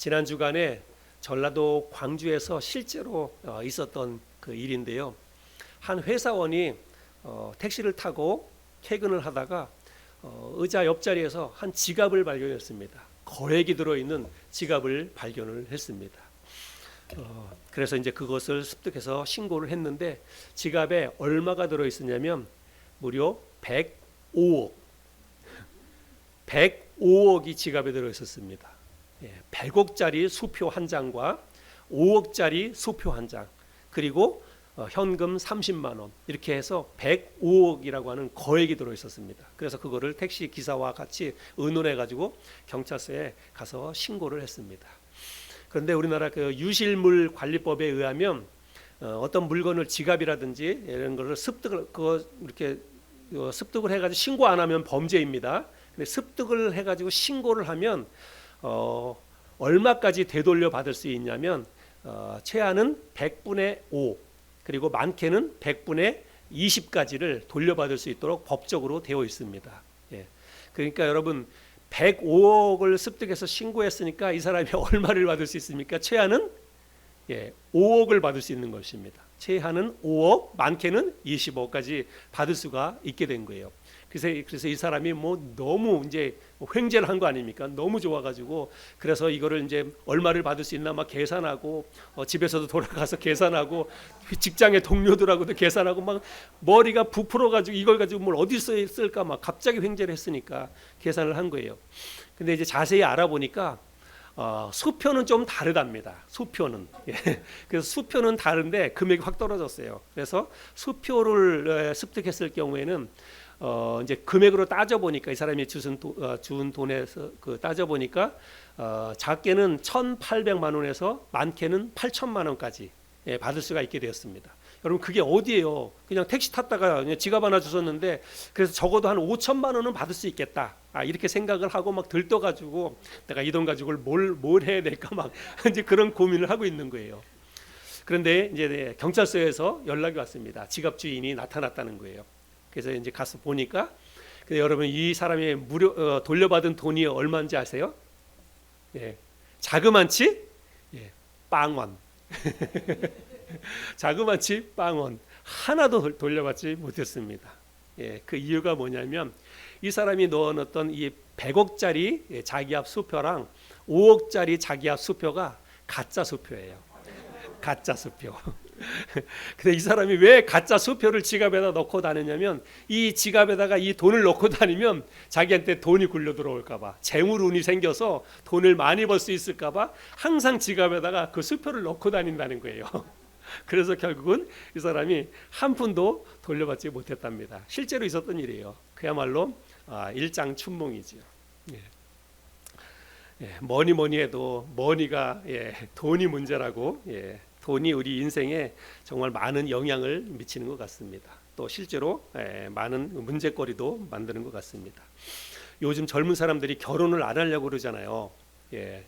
지난 주간에 전라도 광주에서 실제로 있었던 그 일인데요. 한 회사원이 택시를 타고 퇴근을 하다가 의자 옆자리에서 한 지갑을 발견했습니다. 거액이 들어있는 지갑을 발견을 했습니다. 그래서 이제 그것을 습득해서 신고를 했는데 지갑에 얼마가 들어있었냐면 무려 105억이 지갑에 들어있었습니다. 100억짜리 수표 한 장과 5억짜리 수표 한 장, 그리고 현금 30만 원, 이렇게 해서 105억이라고 하는 거액이 들어있었습니다. 그래서 그거를 택시 기사와 같이 의논해 가지고 경찰서에 가서 신고를 했습니다. 그런데 우리나라 그 유실물 관리법에 의하면 어떤 물건을 지갑이라든지 이런 거를 이렇게 습득을 해가지고 신고 안 하면 범죄입니다. 근데 습득을 해가지고 신고를 하면 얼마까지 되돌려 받을 수 있냐면 최하는 100분의 5, 그리고 많게는 100분의 20까지를 돌려받을 수 있도록 법적으로 되어 있습니다. 그러니까 여러분 105억을 습득해서 신고했으니까 이 사람이 얼마를 받을 수 있습니까? 최하는 5억을 받을 수 있는 것입니다. 최하는 5억, 많게는 20억까지 받을 수가 있게 된 거예요. 그래서 이 사람이 너무 이제 횡재를 한 거 아닙니까? 너무 좋아가지고 그래서 이거를 이제 얼마를 받을 수 있나 막 계산하고 집에서도 돌아가서 계산하고 직장의 동료들하고도 계산하고 막 머리가 부풀어가지고 이걸 가지고 뭘 어디서 쓸까 막 갑자기 횡재를 했으니까 계산을 한 거예요. 근데 이제 자세히 알아보니까 수표는 좀 다르답니다. 수표는 그래서 수표는 다른데 금액이 확 떨어졌어요. 그래서 수표를 습득했을 경우에는 이제 금액으로 따져 보니까 이 사람이 준 돈에서 따져 보니까 작게는 1,800만 원에서 많게는 8천만 원까지 받을 수가 있게 되었습니다. 여러분 그게 어디예요? 그냥 택시 탔다가 그냥 지갑 하나 주셨는데 그래서 적어도 한 5천만 원은 받을 수 있겠다. 이렇게 생각을 하고 막 들떠가지고 내가 이 돈 가지고 뭘 해야 될까 막 이제 그런 고민을 하고 있는 거예요. 그런데 이제 경찰서에서 연락이 왔습니다. 지갑 주인이 나타났다는 거예요. 그래서 이제 가서 보니까 여러분 이 사람이 돌려받은 돈이 얼마인지 아세요? 자그만치 빵원. 자그만치 빵원 하나도 돌려받지 못했습니다. 그 이유가 뭐냐면 이 사람이 넣어놨던 이 100억짜리 자기압 수표랑 5억짜리 자기압 수표가 가짜 수표예요. 가짜 수표. 근데 이 사람이 왜 가짜 수표를 지갑에다 넣고 다니냐면 이 지갑에다가 이 돈을 넣고 다니면 자기한테 돈이 굴려 들어올까봐, 재물운이 생겨서 돈을 많이 벌 수 있을까봐 항상 지갑에다가 그 수표를 넣고 다닌다는 거예요. 그래서 결국은 이 사람이 한 푼도 돌려받지 못했답니다. 실제로 있었던 일이에요. 그야말로 일장춘몽이지요. 뭐니 해도 머니가 돈이 문제라고. 돈이 우리 인생에 정말 많은 영향을 미치는 것 같습니다. 또 실제로 많은 문제거리도 만드는 것 같습니다. 요즘 젊은 사람들이 결혼을 안 하려고 그러잖아요.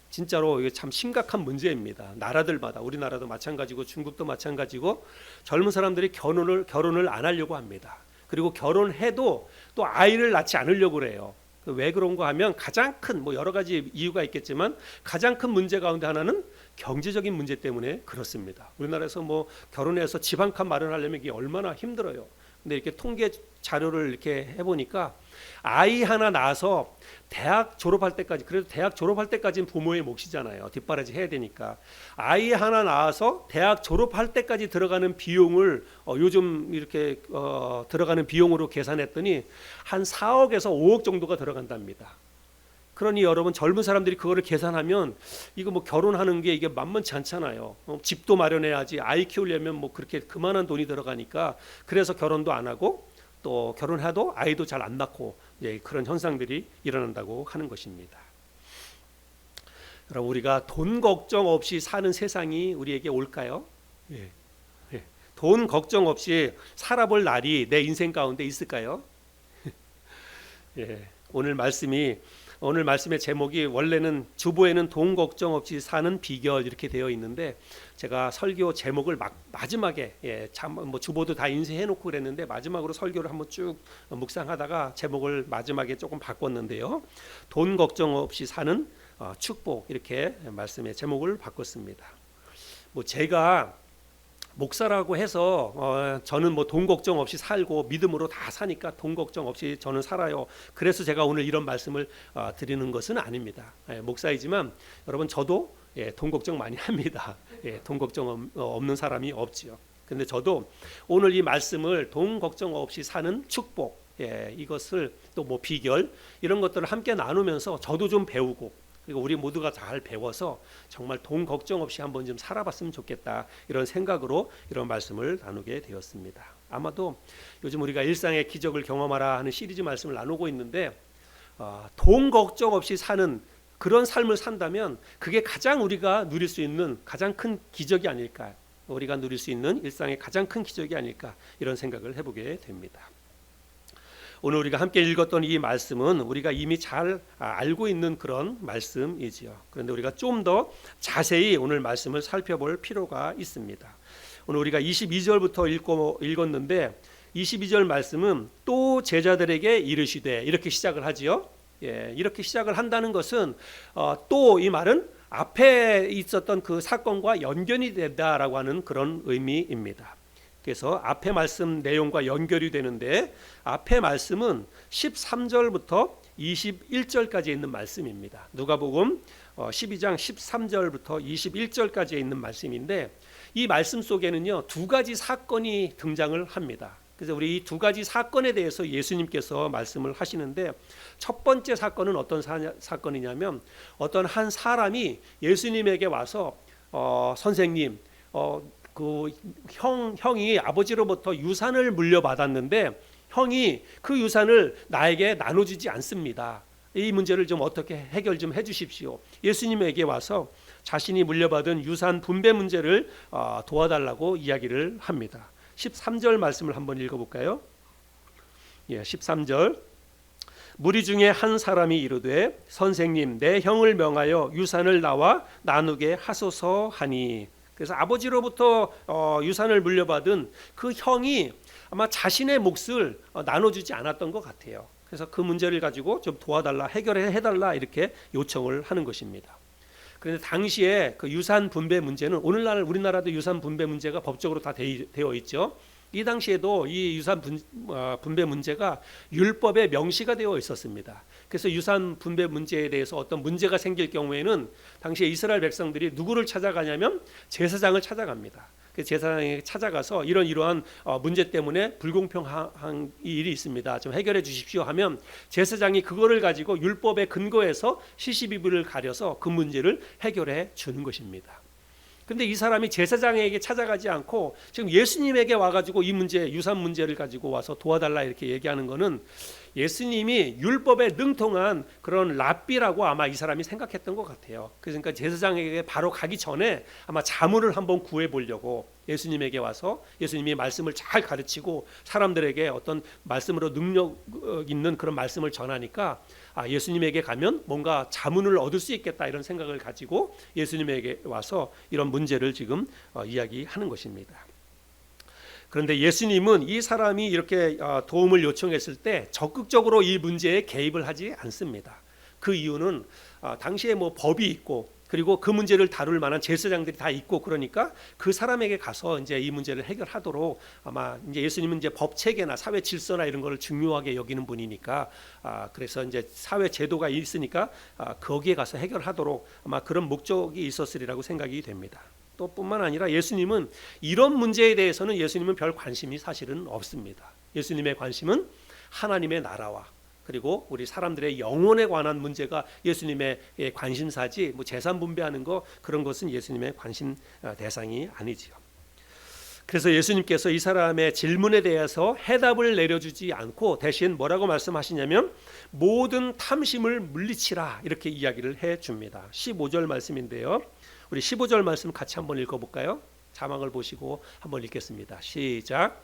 진짜로 이게 참 심각한 문제입니다. 나라들마다, 우리나라도 마찬가지고 중국도 마찬가지고 젊은 사람들이 결혼을 안 하려고 합니다. 그리고 결혼해도 또 아이를 낳지 않으려고 그래요. 왜 그런가 하면 가장 큰 여러 가지 이유가 있겠지만 가장 큰 문제 가운데 하나는 경제적인 문제 때문에 그렇습니다. 우리나라에서 결혼해서 집 한 칸 마련하려면 이게 얼마나 힘들어요. 근데 이렇게 통계 자료를 이렇게 해보니까 아이 하나 낳아서 대학 졸업할 때까지, 그래도 대학 졸업할 때까지는 부모의 몫이잖아요. 뒷바라지 해야 되니까. 아이 하나 낳아서 대학 졸업할 때까지 들어가는 비용을 요즘 이렇게 들어가는 비용으로 계산했더니 한 4억에서 5억 정도가 들어간답니다. 그러니 여러분 젊은 사람들이 그거를 계산하면 이거 결혼하는 게 이게 만만치 않잖아요. 집도 마련해야지, 아이 키우려면 그렇게 그만한 돈이 들어가니까 그래서 결혼도 안 하고 또 결혼해도 아이도 잘 안 낳고 그런 현상들이 일어난다고 하는 것입니다. 여러분 우리가 돈 걱정 없이 사는 세상이 우리에게 올까요? 돈 걱정 없이 살아볼 날이 내 인생 가운데 있을까요? 오늘 말씀의 제목이 원래는 주보에는 돈 걱정 없이 사는 비결 이렇게 되어 있는데 제가 설교 제목을 마지막에 주보도 다 인쇄해놓고 그랬는데 마지막으로 설교를 한번 쭉 묵상하다가 제목을 마지막에 조금 바꿨는데요. 돈 걱정 없이 사는 축복 이렇게 말씀의 제목을 바꿨습니다. 뭐 제가 목사라고 해서 저는 뭐 돈 걱정 없이 살고 믿음으로 다 사니까 돈 걱정 없이 저는 살아요. 그래서 제가 오늘 이런 말씀을 드리는 것은 아닙니다. 목사이지만 여러분 저도 돈 걱정 많이 합니다. 돈 걱정 없는 사람이 없지요. 근데 저도 오늘 이 말씀을 돈 걱정 없이 사는 축복, 이것을 또 뭐 비결 이런 것들을 함께 나누면서 저도 좀 배우고 그리고 우리 모두가 잘 배워서 정말 돈 걱정 없이 한번 좀 살아봤으면 좋겠다 이런 생각으로 이런 말씀을 나누게 되었습니다. 아마도 요즘 우리가 일상의 기적을 경험하라 하는 시리즈 말씀을 나누고 있는데 돈 걱정 없이 사는 그런 삶을 산다면 그게 가장 우리가 누릴 수 있는 가장 큰 기적이 아닐까, 우리가 누릴 수 있는 일상의 가장 큰 기적이 아닐까 이런 생각을 해보게 됩니다. 오늘 우리가 함께 읽었던 이 말씀은 우리가 이미 잘 알고 있는 그런 말씀이지요. 그런데 우리가 좀 더 자세히 오늘 말씀을 살펴볼 필요가 있습니다. 오늘 우리가 22절부터 읽었는데 22절 말씀은 또 제자들에게 이르시되 이렇게 시작을 하지요. 이렇게 시작을 한다는 것은 또 이 말은 앞에 있었던 그 사건과 연결이 된다라고 하는 그런 의미입니다. 그래서 앞에 말씀 내용과 연결이 되는데 앞에 말씀은 13절부터 21절까지 있는 말씀입니다. 누가복음 12장 13절부터 21절까지 있는 말씀인데 이 말씀 속에는요 두 가지 사건이 등장을 합니다. 그래서 우리 이 두 가지 사건에 대해서 예수님께서 말씀을 하시는데 첫 번째 사건은 어떤 사건이냐면 어떤 한 사람이 예수님에게 와서 선생님 그 형이 아버지로부터 유산을 물려받았는데 형이 그 유산을 나에게 나눠주지 않습니다. 이 문제를 좀 어떻게 해결 좀 해주십시오. 예수님에게 와서 자신이 물려받은 유산 분배 문제를 도와달라고 이야기를 합니다. 13절 말씀을 한번 읽어볼까요? 13절 무리 중에 한 사람이 이르되 선생님 내 형을 명하여 유산을 나와 나누게 하소서 하니. 그래서 아버지로부터 유산을 물려받은 그 형이 아마 자신의 몫을 나눠주지 않았던 것 같아요. 그래서 그 문제를 가지고 좀 도와달라, 해결해달라 이렇게 요청을 하는 것입니다. 그런데 당시에 그 유산 분배 문제는 오늘날 우리나라도 유산 분배 문제가 법적으로 다 되어 있죠. 이 당시에도 이 유산 분배 문제가 율법에 명시가 되어 있었습니다. 그래서 유산 분배 문제에 대해서 어떤 문제가 생길 경우에는 당시에 이스라엘 백성들이 누구를 찾아가냐면 제사장을 찾아갑니다. 그 제사장에게 찾아가서 이러한 문제 때문에 불공평한 일이 있습니다. 좀 해결해 주십시오 하면 제사장이 그거를 가지고 율법에 근거해서 시시비비를 가려서 그 문제를 해결해 주는 것입니다. 근데 이 사람이 제사장에게 찾아가지 않고 지금 예수님에게 와가지고 이 문제, 유산 문제를 가지고 와서 도와달라 이렇게 얘기하는 거는 예수님이 율법에 능통한 그런 랍비라고 아마 이 사람이 생각했던 것 같아요. 그러니까 제사장에게 바로 가기 전에 아마 자문을 한번 구해 보려고 예수님에게 와서 예수님이 말씀을 잘 가르치고 사람들에게 어떤 말씀으로 능력 있는 그런 말씀을 전하니까 예수님에게 가면 뭔가 자문을 얻을 수 있겠다 이런 생각을 가지고 예수님에게 와서 이런 문제를 지금 이야기하는 것입니다. 그런데 예수님은 이 사람이 이렇게 도움을 요청했을 때 적극적으로 이 문제에 개입을 하지 않습니다. 그 이유는 당시에 뭐 법이 있고 그리고 그 문제를 다룰 만한 제사장들이 다 있고 그러니까 그 사람에게 가서 이제 이 문제를 해결하도록 아마 이제 예수님은 이제 법 체계나 사회 질서나 이런 거를 중요하게 여기는 분이니까 그래서 이제 사회 제도가 있으니까 거기에 가서 해결하도록 아마 그런 목적이 있었으리라고 생각이 됩니다. 또 뿐만 아니라 예수님은 이런 문제에 대해서는 예수님은 별 관심이 사실은 없습니다. 예수님의 관심은 하나님의 나라와 그리고 우리 사람들의 영혼에 관한 문제가 예수님의 관심사지 뭐 재산 분배하는 거 그런 것은 예수님의 관심 대상이 아니지요. 그래서 예수님께서 이 사람의 질문에 대해서 해답을 내려주지 않고 대신 뭐라고 말씀하시냐면 모든 탐심을 물리치라 이렇게 이야기를 해줍니다. 15절 말씀인데요. 우리 15절 말씀 같이 한번 읽어볼까요? 자막을 보시고 한번 읽겠습니다. 시작.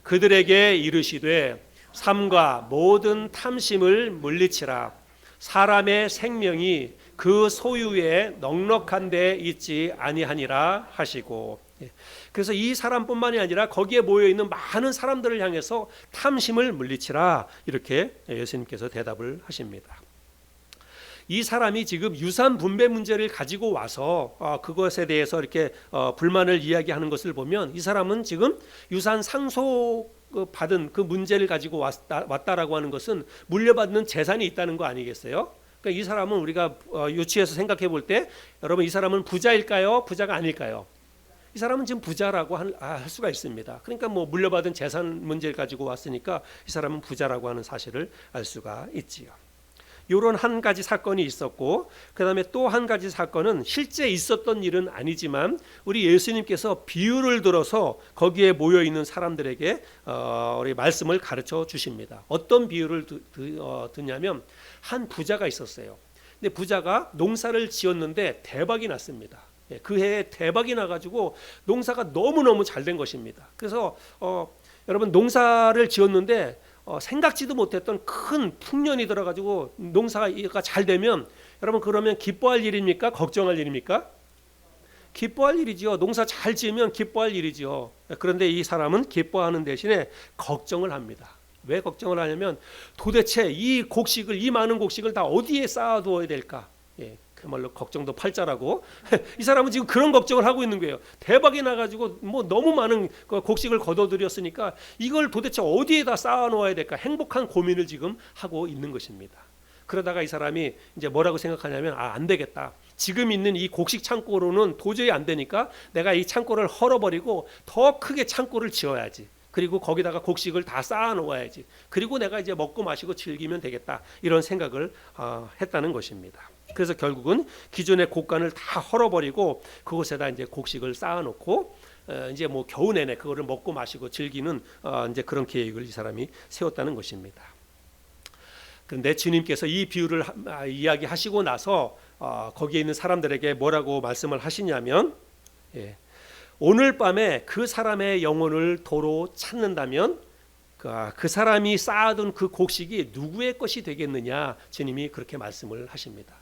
그들에게 이르시되 삼가 모든 탐심을 물리치라. 사람의 생명이 그 소유에 넉넉한 데 있지 아니하니라 하시고. 그래서 이 사람뿐만이 아니라 거기에 모여있는 많은 사람들을 향해서 탐심을 물리치라 이렇게 예수님께서 대답을 하십니다. 이 사람이 지금 유산 분배 문제를 가지고 와서 그것에 대해서 이렇게 불만을 이야기하는 것을 보면 이 사람은 지금 유산 상속 받은 그 문제를 가지고 왔다라고 하는 것은 물려받는 재산이 있다는 거 아니겠어요? 그러니까 이 사람은 우리가 유치해서 생각해 볼 때 여러분 이 사람은 부자일까요? 부자가 아닐까요? 이 사람은 지금 부자라고 할 수가 있습니다. 그러니까 뭐 물려받은 재산 문제를 가지고 왔으니까 이 사람은 부자라고 하는 사실을 알 수가 있지요. 이런 한 가지 사건이 있었고 그다음에 또 한 가지 사건은 실제 있었던 일은 아니지만 우리 예수님께서 비유를 들어서 거기에 모여 있는 사람들에게 우리 말씀을 가르쳐 주십니다. 어떤 비유를 듣냐면 한 부자가 있었어요. 근데 부자가 농사를 지었는데 대박이 났습니다. 그 해에 대박이 나가지고 농사가 너무너무 잘 된 것입니다. 그래서 여러분 농사를 지었는데 생각지도 못했던 큰 풍년이 들어가지고 농사가 잘 되면 여러분 그러면 기뻐할 일입니까? 걱정할 일입니까? 기뻐할 일이지요. 농사 잘 지으면 기뻐할 일이지요. 그런데 이 사람은 기뻐하는 대신에 걱정을 합니다. 왜 걱정을 하냐면 도대체 이 많은 곡식을 다 어디에 쌓아두어야 될까? 그야말로 걱정도 팔자라고 이 사람은 지금 그런 걱정을 하고 있는 거예요. 대박이 나가지고 뭐 너무 많은 곡식을 거둬들였으니까 이걸 도대체 어디에다 쌓아놓아야 될까 행복한 고민을 지금 하고 있는 것입니다. 그러다가 이 사람이 이제 뭐라고 생각하냐면 안 되겠다. 지금 있는 이 곡식 창고로는 도저히 안 되니까 내가 이 창고를 헐어버리고 더 크게 창고를 지어야지. 그리고 거기다가 곡식을 다 쌓아놓아야지. 그리고 내가 이제 먹고 마시고 즐기면 되겠다. 이런 생각을 했다는 것입니다. 그래서 결국은 기존의 곡간을 다 헐어버리고 그곳에다 이제 곡식을 쌓아놓고 이제 뭐 겨우 내내 그거를 먹고 마시고 즐기는 이제 그런 계획을 이 사람이 세웠다는 것입니다. 그런데 주님께서 이 비유를 이야기하시고 나서 거기에 있는 사람들에게 뭐라고 말씀을 하시냐면 오늘 밤에 그 사람의 영혼을 도로 찾는다면 그 사람이 쌓아둔 그 곡식이 누구의 것이 되겠느냐 주님이 그렇게 말씀을 하십니다.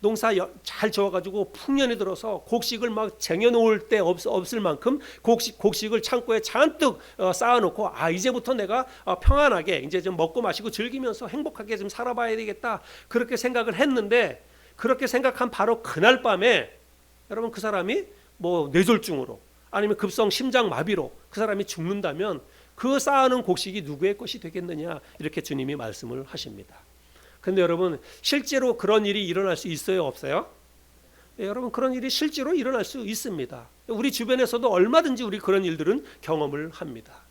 농사 잘 지어가지고 풍년이 들어서 곡식을 막 쟁여놓을 데 없을 만큼 곡식을 창고에 잔뜩 쌓아놓고 이제부터 내가 평안하게 이제 좀 먹고 마시고 즐기면서 행복하게 좀 살아봐야 되겠다 그렇게 생각을 했는데 그렇게 생각한 바로 그날 밤에 여러분 그 사람이 뭐 뇌졸중으로 아니면 급성 심장마비로 그 사람이 죽는다면 그 쌓아놓은 곡식이 누구의 것이 되겠느냐 이렇게 주님이 말씀을 하십니다. 그런데 여러분 실제로 그런 일이 일어날 수 있어요 없어요? 여러분 그런 일이 실제로 일어날 수 있습니다. 우리 주변에서도 얼마든지 우리 그런 일들은 경험을 합니다.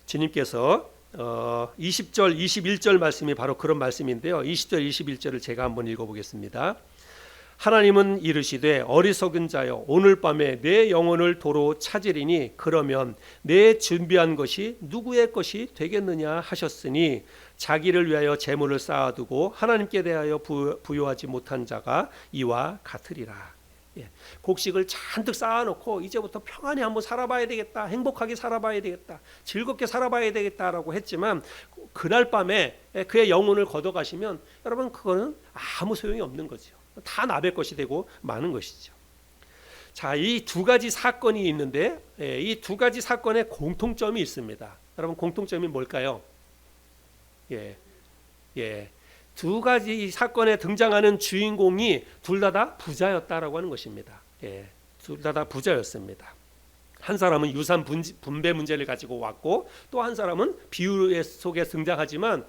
주님께서 20절 21절 말씀이 바로 그런 말씀인데요. 20절 21절을 제가 한번 읽어보겠습니다. 하나님은 이르시되 어리석은 자여 오늘 밤에 내 영혼을 도로 찾으리니 그러면 내 준비한 것이 누구의 것이 되겠느냐 하셨으니 자기를 위하여 재물을 쌓아두고 하나님께 대하여 부요하지 못한 자가 이와 같으리라. 곡식을 잔뜩 쌓아놓고 이제부터 평안히 한번 살아봐야 되겠다, 행복하게 살아봐야 되겠다, 즐겁게 살아봐야 되겠다라고 했지만 그날 밤에 그의 영혼을 걷어가시면 여러분 그거는 아무 소용이 없는 거죠. 다 나의 것이 되고 마는 것이죠. 자, 이 두 가지 사건이 있는데 이 두 가지 사건에 공통점이 있습니다. 여러분 공통점이 뭘까요? 두 가지 사건에 등장하는 주인공이 둘 다 부자였다라고 하는 것입니다. 둘 다 부자였습니다. 한 사람은 유산 분배 문제를 가지고 왔고 또 한 사람은 비유 속에 등장하지만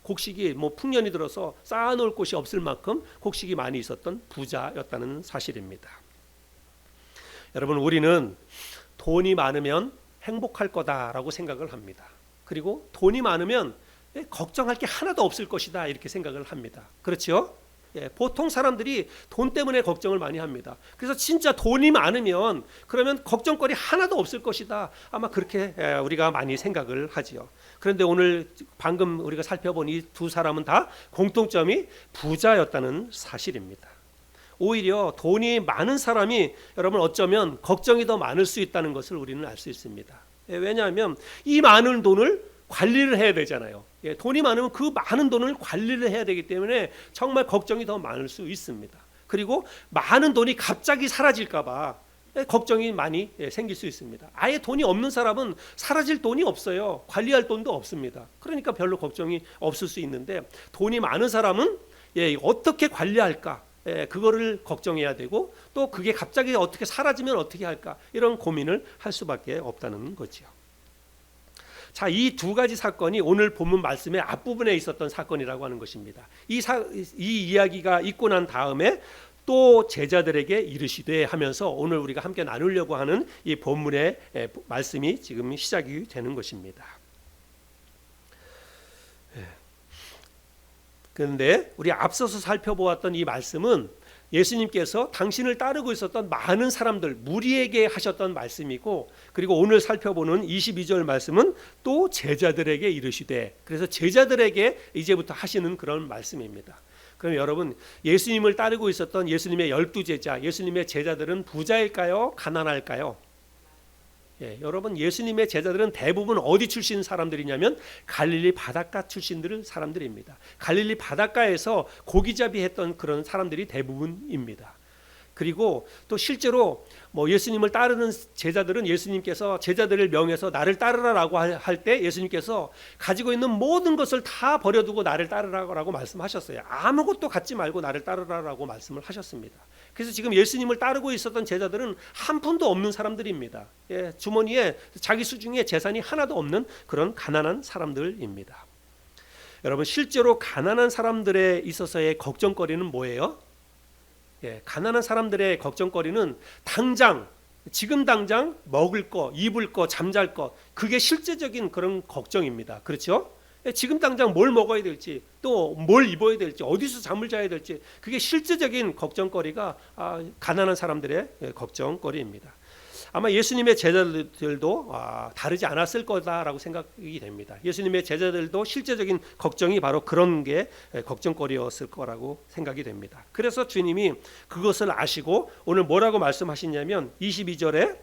곡식이 뭐 풍년이 들어서 쌓아놓을 곳이 없을 만큼 곡식이 많이 있었던 부자였다는 사실입니다. 여러분 우리는 돈이 많으면 행복할 거다라고 생각을 합니다. 그리고 돈이 많으면 걱정할 게 하나도 없을 것이다 이렇게 생각을 합니다. 그렇죠? 보통 사람들이 돈 때문에 걱정을 많이 합니다. 그래서 진짜 돈이 많으면 그러면 걱정거리 하나도 없을 것이다. 아마 그렇게 우리가 많이 생각을 하지요. 그런데 오늘 방금 우리가 살펴본 이 두 사람은 다 공통점이 부자였다는 사실입니다. 오히려 돈이 많은 사람이 여러분 어쩌면 걱정이 더 많을 수 있다는 것을 우리는 알 수 있습니다. 왜냐하면 이 많은 돈을 관리를 해야 되잖아요. 돈이 많으면 그 많은 돈을 관리를 해야 되기 때문에 정말 걱정이 더 많을 수 있습니다. 그리고 많은 돈이 갑자기 사라질까 봐 걱정이 많이 생길 수 있습니다. 아예 돈이 없는 사람은 사라질 돈이 없어요. 관리할 돈도 없습니다. 그러니까 별로 걱정이 없을 수 있는데, 돈이 많은 사람은 어떻게 관리할까, 그거를 걱정해야 되고, 또 그게 갑자기 어떻게 사라지면 어떻게 할까, 이런 고민을 할 수밖에 없다는 거죠. 자, 이 두 가지 사건이 오늘 본문 말씀의 앞부분에 있었던 사건이라고 하는 것입니다. 이 이야기가 있고 난 다음에 또 제자들에게 이르시되 하면서 오늘 우리가 함께 나누려고 하는 이 본문의 말씀이 지금 시작이 되는 것입니다. 그런데 우리 앞서서 살펴보았던 이 말씀은 예수님께서 당신을 따르고 있었던 많은 사람들, 무리에게 하셨던 말씀이고, 그리고 오늘 살펴보는 22절 말씀은 또 제자들에게 이르시되, 그래서 제자들에게 이제부터 하시는 그런 말씀입니다. 그럼 여러분, 예수님을 따르고 있었던 예수님의 12제자, 예수님의 제자들은 부자일까요? 가난할까요? 여러분, 예수님의 제자들은 대부분 어디 출신 사람들이냐면 갈릴리 바닷가 출신들 사람들입니다. 갈릴리 바닷가에서 고기잡이 했던 그런 사람들이 대부분입니다. 그리고 또 실제로 예수님을 따르는 제자들은 예수님께서 제자들을 명해서 나를 따르라라고 할 때 예수님께서 가지고 있는 모든 것을 다 버려두고 나를 따르라고 말씀하셨어요. 아무것도 갖지 말고 나를 따르라라고 말씀을 하셨습니다. 그래서 지금 예수님을 따르고 있었던 제자들은 한 푼도 없는 사람들입니다. 주머니에 자기 수중에 재산이 하나도 없는 그런 가난한 사람들입니다. 여러분, 실제로 가난한 사람들에 있어서의 걱정거리는 뭐예요? 가난한 사람들의 걱정거리는 지금 당장 먹을 거, 입을 거, 잠잘 거, 그게 실제적인 그런 걱정입니다. 그렇죠? 지금 당장 뭘 먹어야 될지, 또 뭘 입어야 될지, 어디서 잠을 자야 될지, 그게 실제적인 걱정거리가 가난한 사람들의 걱정거리입니다. 아마 예수님의 제자들도 다르지 않았을 거다라고 생각이 됩니다. 예수님의 제자들도 실제적인 걱정이 바로 그런 게 걱정거리였을 거라고 생각이 됩니다. 그래서 주님이 그것을 아시고 오늘 뭐라고 말씀하시냐면 22절에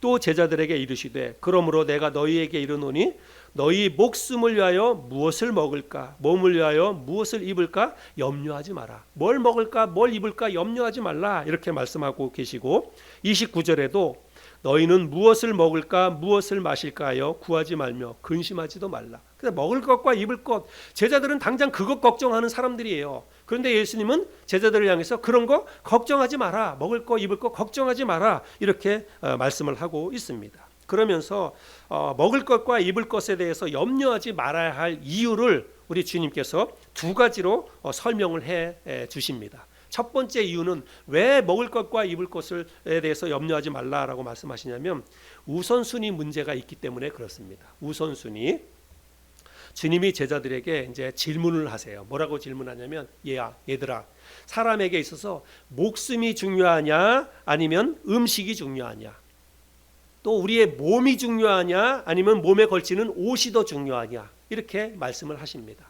또 제자들에게 이르시되 그러므로 내가 너희에게 이르노니 너희 목숨을 위하여 무엇을 먹을까, 몸을 위하여 무엇을 입을까 염려하지 마라. 뭘 먹을까, 뭘 입을까 염려하지 말라, 이렇게 말씀하고 계시고 29절에도 너희는 무엇을 먹을까 무엇을 마실까 하여 구하지 말며 근심하지도 말라. 그래서 먹을 것과 입을 것, 제자들은 당장 그것 걱정하는 사람들이에요. 그런데 예수님은 제자들을 향해서 그런 거 걱정하지 마라, 먹을 거 입을 거 걱정하지 마라, 이렇게 말씀을 하고 있습니다. 그러면서 먹을 것과 입을 것에 대해서 염려하지 말아야 할 이유를 우리 주님께서 두 가지로 설명을 해 주십니다. 첫 번째 이유는 왜 먹을 것과 입을 것에 대해서 염려하지 말라라고 말씀하시냐면 우선순위 문제가 있기 때문에 그렇습니다. 우선순위. 주님이 제자들에게 이제 질문을 하세요. 뭐라고 질문하냐면 얘들아, 사람에게 있어서 목숨이 중요하냐 아니면 음식이 중요하냐, 또 우리의 몸이 중요하냐 아니면 몸에 걸치는 옷이 더 중요하냐, 이렇게 말씀을 하십니다.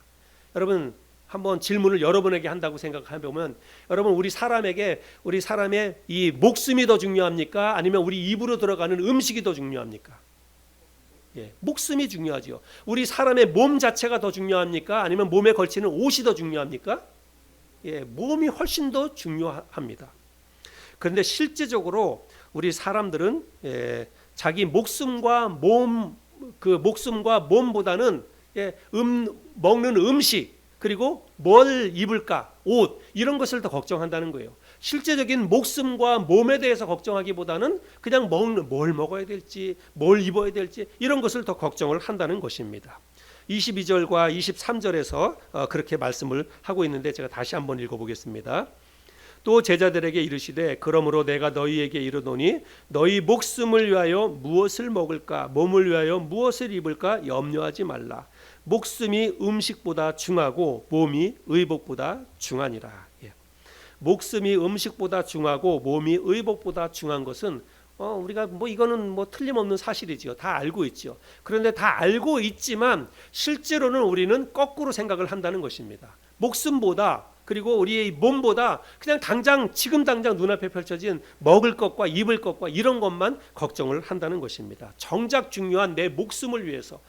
여러분, 한번 질문을 여러분에게 한다고 생각해보면 여러분, 우리 사람의 이 목숨이 더 중요합니까? 아니면 우리 입으로 들어가는 음식이 더 중요합니까? 목숨이 중요하죠. 우리 사람의 몸 자체가 더 중요합니까? 아니면 몸에 걸치는 옷이 더 중요합니까? 몸이 훨씬 더 중요합니다. 그런데 실제적으로 우리 사람들은 자기 목숨과 몸보다는 먹는 음식, 그리고 뭘 입을까, 옷, 이런 것을 더 걱정한다는 거예요. 실제적인 목숨과 몸에 대해서 걱정하기보다는 그냥 뭘 먹어야 될지, 뭘 입어야 될지, 이런 것을 더 걱정을 한다는 것입니다. 22절과 23절에서 그렇게 말씀을 하고 있는데 제가 다시 한번 읽어보겠습니다. 또 제자들에게 이르시되 그러므로 내가 너희에게 이르노니 너희 목숨을 위하여 무엇을 먹을까, 몸을 위하여 무엇을 입을까 염려하지 말라. 목숨이 음식보다 중하고 몸이 의복보다 중하니라. 목숨이 음식보다 중하고 몸이 의복보다 중한 것은 우리가 이거는 틀림없는 사실이지요. 다 알고 있죠. 그런데 다 알고 있지만 실제로는 우리는 거꾸로 생각을 한다는 것입니다. 목숨보다, 그리고 우리의 몸보다 그냥 지금 당장 눈앞에 펼쳐진 먹을 것과 입을 것과 이런 것만 걱정을 한다는 것입니다. 정작 중요한 내 목숨을 위해서,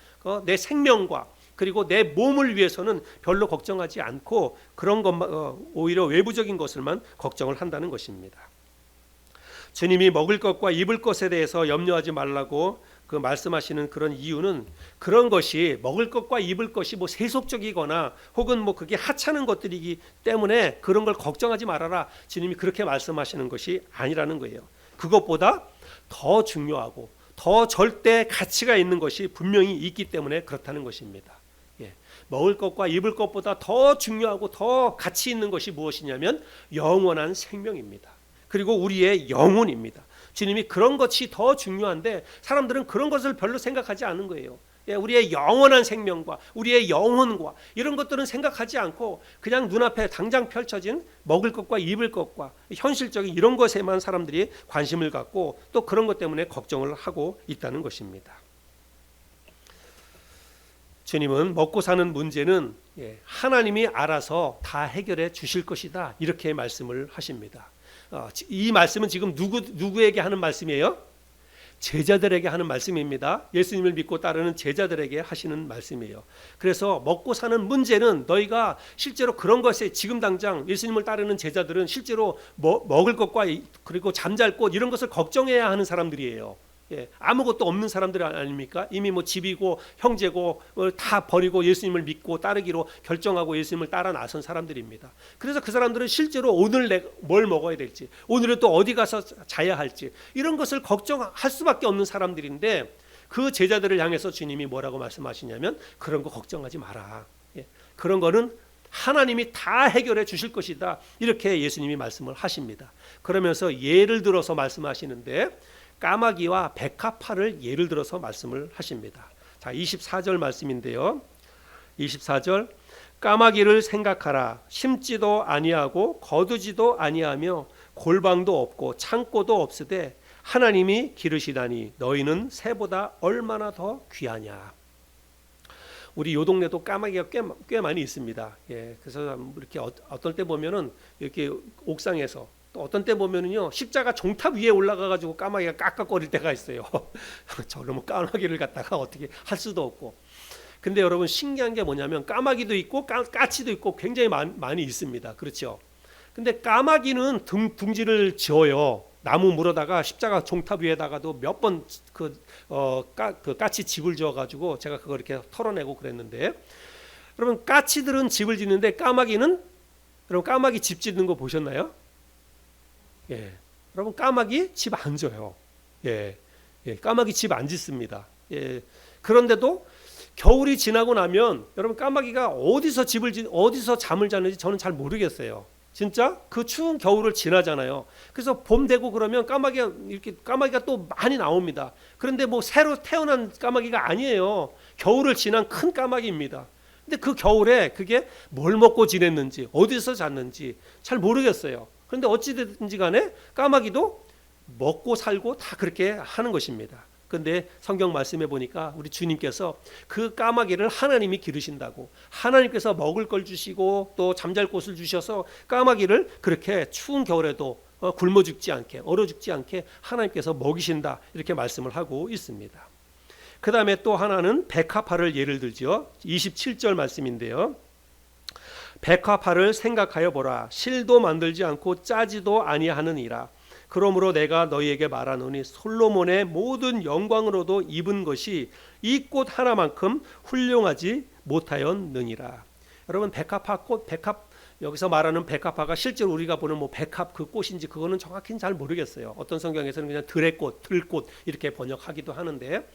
내 생명과 그리고 내 몸을 위해서는 별로 걱정하지 않고 그런 것만, 오히려 외부적인 것을만 걱정을 한다는 것입니다. 주님이 먹을 것과 입을 것에 대해서 염려하지 말라고 그 말씀하시는 그런 이유는 그런 것이 먹을 것과 입을 것이 뭐 세속적이거나 혹은 뭐 그게 하찮은 것들이기 때문에 그런 걸 걱정하지 말아라. 주님이 그렇게 말씀하시는 것이 아니라는 거예요. 그것보다 더 중요하고 더 절대 가치가 있는 것이 분명히 있기 때문에 그렇다는 것입니다. 먹을 것과 입을 것보다 더 중요하고 더 가치 있는 것이 무엇이냐면 영원한 생명입니다. 그리고 우리의 영혼입니다. 주님이 그런 것이 더 중요한데 사람들은 그런 것을 별로 생각하지 않은 거예요. 우리의 영원한 생명과 우리의 영혼과 이런 것들은 생각하지 않고 그냥 눈앞에 당장 펼쳐진 먹을 것과 입을 것과 현실적인 이런 것에만 사람들이 관심을 갖고 또 그런 것 때문에 걱정을 하고 있다는 것입니다. 주님은 먹고 사는 문제는 하나님이 알아서 다 해결해 주실 것이다 이렇게 말씀을 하십니다. 이 말씀은 지금 누구에게 하는 말씀이에요? 제자들에게 하는 말씀입니다. 예수님을 믿고 따르는 제자들에게 하시는 말씀이에요. 그래서 먹고 사는 문제는 너희가 실제로 그런 것에 지금 당장 예수님을 따르는 제자들은 실제로 먹을 것과 그리고 잠잘 곳 이런 것을 걱정해야 하는 사람들이에요. 아무것도 없는 사람들 아닙니까? 이미 뭐 집이고 형제고 다 버리고 예수님을 믿고 따르기로 결정하고 예수님을 따라 나선 사람들입니다. 그래서 그 사람들은 실제로 오늘 뭘 먹어야 될지, 오늘은 또 어디 가서 자야 할지 이런 것을 걱정할 수밖에 없는 사람들인데 그 제자들을 향해서 주님이 뭐라고 말씀하시냐면 그런 거 걱정하지 마라. 그런 거는 하나님이 다 해결해 주실 것이다. 이렇게 예수님이 말씀을 하십니다. 그러면서 예를 들어서 말씀하시는데 까마귀와 백합화를 예를 들어서 말씀을 하십니다. 자, 24절 말씀인데요. 24절 까마귀를 생각하라. 심지도 아니하고 거두지도 아니하며 골방도 없고 창고도 없으되 하나님이 기르시다니 너희는 새보다 얼마나 더 귀하냐. 우리 요 동네도 까마귀가 꽤 많이 있습니다. 그래서 이렇게 어떨 때 보면은 이렇게 옥상에서 또 어떤 때 보면은요 십자가 종탑 위에 올라가 가지고 까마귀가 깍깍거릴 때가 있어요. 저놈의 까마귀를 갖다가 어떻게 할 수도 없고. 근데 여러분 신기한 게 뭐냐면 까마귀도 있고 까치도 있고 굉장히 많이 있습니다. 그렇죠? 근데 까마귀는 둥지를 지어요. 나무 물어다가 십자가 종탑 위에다가도 몇 번 그 까치 집을 지어 가지고 제가 그걸 이렇게 털어내고 그랬는데, 여러분 까치들은 집을 짓는데 까마귀는, 여러분 까마귀 집 짓는 거 보셨나요? 여러분 까마귀 집 안 져요. 까마귀 집 안 짓습니다. 그런데도 겨울이 지나고 나면 여러분 까마귀가 어디서 잠을 자는지 저는 잘 모르겠어요. 진짜 그 추운 겨울을 지나잖아요. 그래서 봄 되고 그러면 까마귀가 또 많이 나옵니다. 그런데 뭐 새로 태어난 까마귀가 아니에요. 겨울을 지난 큰 까마귀입니다. 근데 그 겨울에 그게 뭘 먹고 지냈는지 어디서 잤는지 잘 모르겠어요. 그런데 어찌든지 간에 까마귀도 먹고 살고 다 그렇게 하는 것입니다. 그런데 성경 말씀해 보니까 우리 주님께서 그 까마귀를 하나님이 기르신다고, 하나님께서 먹을 걸 주시고 또 잠잘 곳을 주셔서 까마귀를 그렇게 추운 겨울에도 굶어 죽지 않게, 얼어 죽지 않게 하나님께서 먹이신다, 이렇게 말씀을 하고 있습니다. 그 다음에 또 하나는 백합화를 예를 들죠. 27절 말씀인데요. 백합화를 생각하여 보라. 실도 만들지 않고 짜지도 아니하느니라. 그러므로 내가 너희에게 말하노니 솔로몬의 모든 영광으로도 입은 것이 이 꽃 하나만큼 훌륭하지 못하였느니라. 여러분 백합화, 여기서 말하는 백합화가 실제로 우리가 보는 뭐 백합 그 꽃인지 그거는 정확히는 잘 모르겠어요. 어떤 성경에서는 그냥 들의꽃, 들꽃 이렇게 번역하기도 하는데,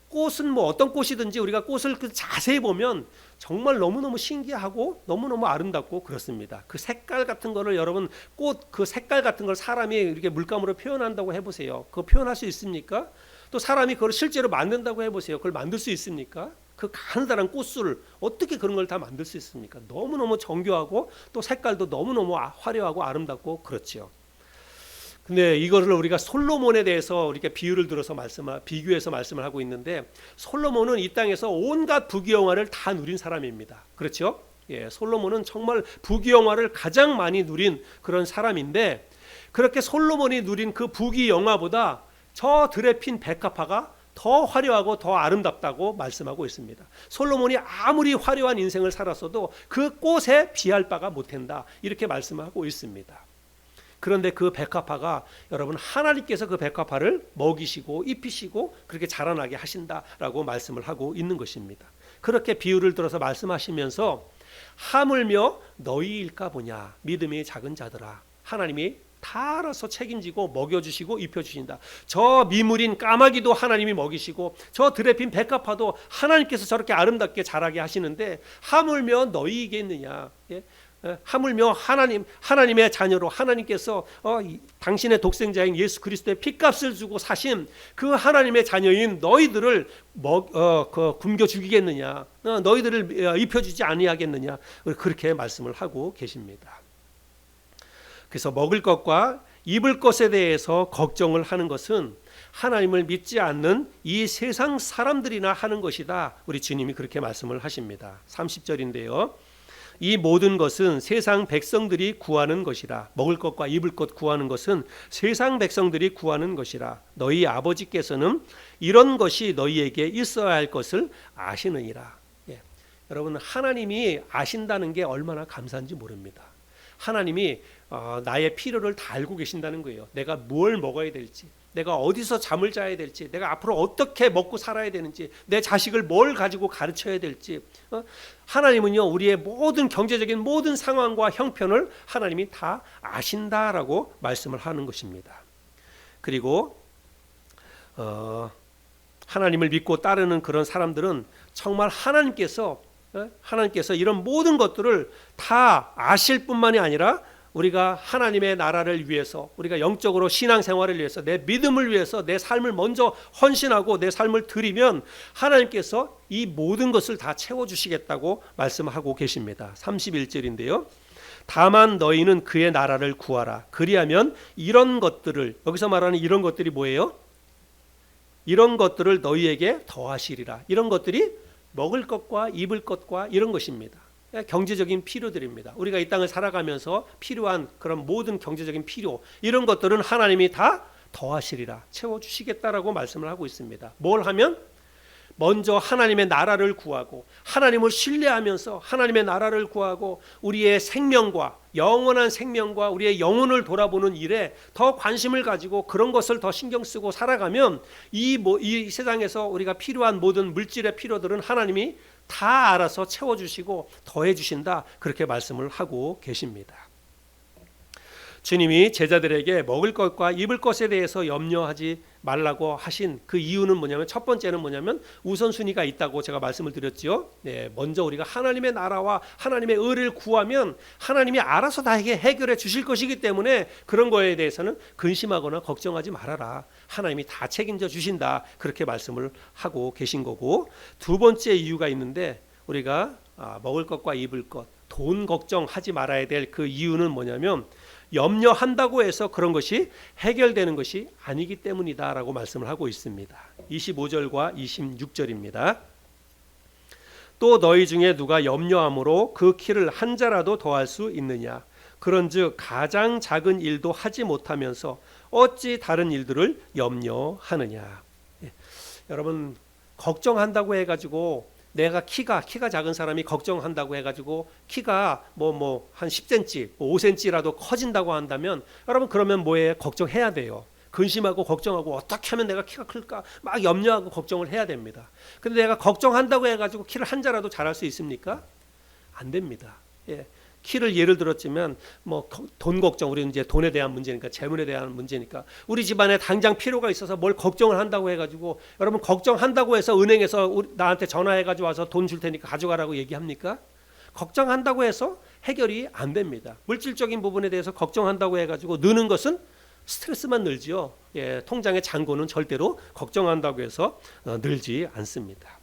꽃은 뭐 어떤 꽃이든지 우리가 꽃을 자세히 보면 정말 너무너무 신기하고 너무너무 아름답고 그렇습니다. 그 색깔 같은 거를 여러분 꽃 그 색깔 같은 걸 사람이 이렇게 물감으로 표현한다고 해보세요. 그거 표현할 수 있습니까? 또 사람이 그걸 실제로 만든다고 해보세요. 그걸 만들 수 있습니까? 그 가느다란 꽃술을 어떻게 그런 걸 다 만들 수 있습니까? 너무너무 정교하고 또 색깔도 너무너무 화려하고 아름답고 그렇죠. 근데 이거를 우리가 솔로몬에 대해서 이렇게 비유를 들어서 비교해서 말씀을 하고 있는데, 솔로몬은 이 땅에서 온갖 부귀영화를 다 누린 사람입니다. 그렇죠? 솔로몬은 정말 부귀영화를 가장 많이 누린 그런 사람인데, 그렇게 솔로몬이 누린 그 부귀영화보다 저 들에 핀 백합화가 더 화려하고 더 아름답다고 말씀하고 있습니다. 솔로몬이 아무리 화려한 인생을 살았어도 그 꽃에 비할 바가 못한다, 이렇게 말씀하고 있습니다. 그런데 그 백합화가 여러분 하나님께서 그 백합화를 먹이시고 입히시고 그렇게 자라나게 하신다라고 말씀을 하고 있는 것입니다. 그렇게 비유를 들어서 말씀하시면서 하물며 너희일까 보냐 믿음이 작은 자들아, 하나님이 다 알아서 책임지고 먹여주시고 입혀주신다. 저 미물인 까마귀도 하나님이 먹이시고 저 드레핀 백합화도 하나님께서 저렇게 아름답게 자라게 하시는데 하물며 너희이겠느냐. 예? 하물며 하나님의 자녀로 하나님께서 당신의 독생자인 예수 그리스도의 핏값을 주고 사신 그 하나님의 자녀인 너희들을 굶겨 죽이겠느냐, 너희들을 입혀주지 아니하겠느냐, 그렇게 말씀을 하고 계십니다. 그래서 먹을 것과 입을 것에 대해서 걱정을 하는 것은 하나님을 믿지 않는 이 세상 사람들이나 하는 것이다. 우리 주님이 그렇게 말씀을 하십니다. 30절인데요. 이 모든 것은 세상 백성들이 구하는 것이라. 먹을 것과 입을 것 구하는 것은 세상 백성들이 구하는 것이라. 너희 아버지께서는 이런 것이 너희에게 있어야 할 것을 아시느니라. 예. 여러분, 하나님이 아신다는 게 얼마나 감사한지 모릅니다. 하나님이 나의 필요를 다 알고 계신다는 거예요. 내가 뭘 먹어야 될지, 내가 어디서 잠을 자야 될지, 내가 앞으로 어떻게 먹고 살아야 되는지, 내 자식을 뭘 가지고 가르쳐야 될지. 하나님은요, 우리의 모든 경제적인 모든 상황과 형편을 하나님이 다 아신다라고 말씀을 하는 것입니다. 그리고 하나님을 믿고 따르는 그런 사람들은 정말 하나님께서 이런 모든 것들을 다 아실 뿐만이 아니라 우리가 하나님의 나라를 위해서, 우리가 영적으로 신앙생활을 위해서, 내 믿음을 위해서 내 삶을 먼저 헌신하고 내 삶을 드리면 하나님께서 이 모든 것을 다 채워주시겠다고 말씀하고 계십니다. 31절인데요. 다만 너희는 그의 나라를 구하라. 그리하면 이런 것들을, 여기서 말하는 이런 것들이 뭐예요? 이런 것들을 너희에게 더하시리라. 이런 것들이 먹을 것과 입을 것과 이런 것입니다. 경제적인 필요들입니다. 우리가 이 땅을 살아가면서 필요한 그런 모든 경제적인 필요, 이런 것들은 하나님이 다 더하시리라, 채워주시겠다라고 말씀을 하고 있습니다. 뭘 하면? 먼저 하나님의 나라를 구하고 하나님을 신뢰하면서 하나님의 나라를 구하고 우리의 생명과 영원한 생명과 우리의 영혼을 돌아보는 일에 더 관심을 가지고 그런 것을 더 신경 쓰고 살아가면 이 세상에서 우리가 필요한 모든 물질의 필요들은 하나님이 다 알아서 채워주시고 더해주신다, 그렇게 말씀을 하고 계십니다. 주님이 제자들에게 먹을 것과 입을 것에 대해서 염려하지 말라고 하신 그 이유는 뭐냐면, 첫 번째는 뭐냐면 우선순위가 있다고 제가 말씀을 드렸죠. 먼저 우리가 하나님의 나라와 하나님의 의를 구하면 하나님이 알아서 다 해결해 주실 것이기 때문에 그런 거에 대해서는 근심하거나 걱정하지 말아라, 하나님이 다 책임져 주신다, 그렇게 말씀을 하고 계신 거고, 두 번째 이유가 있는데, 우리가 먹을 것과 입을 것, 돈 걱정하지 말아야 될 그 이유는 뭐냐면, 염려한다고 해서 그런 것이 해결되는 것이 아니기 때문이다라고 말씀을 하고 있습니다. 25절과 26절입니다. 또 너희 중에 누가 염려함으로 그 키를 한 자라도 더할 수 있느냐? 그런즉 가장 작은 일도 하지 못하면서 어찌 다른 일들을 염려하느냐? 여러분, 걱정한다고 해가지고 내가 키가 작은 사람이 걱정한다고 해가지고 키가 한 10cm, 5cm라도 커진다고 한다면, 여러분 그러면 뭐예요? 걱정해야 돼요. 근심하고 걱정하고 어떻게 하면 내가 키가 클까 막 염려하고 걱정을 해야 됩니다. 근데 내가 걱정한다고 해가지고 키를 한 자라도 자랄 수 있습니까? 안 됩니다. 예. 키를 예를 들었지만 돈 걱정, 우리는 이제 돈에 대한 문제니까, 재물에 대한 문제니까, 우리 집안에 당장 필요가 있어서 뭘 걱정을 한다고 해가지고, 여러분 걱정한다고 해서 은행에서 나한테 전화해가지고 와서 돈 줄 테니까 가져가라고 얘기합니까? 걱정한다고 해서 해결이 안 됩니다. 물질적인 부분에 대해서 걱정한다고 해가지고 느는 것은 스트레스만 늘지요. 예, 통장의 잔고는 절대로 걱정한다고 해서 늘지 않습니다.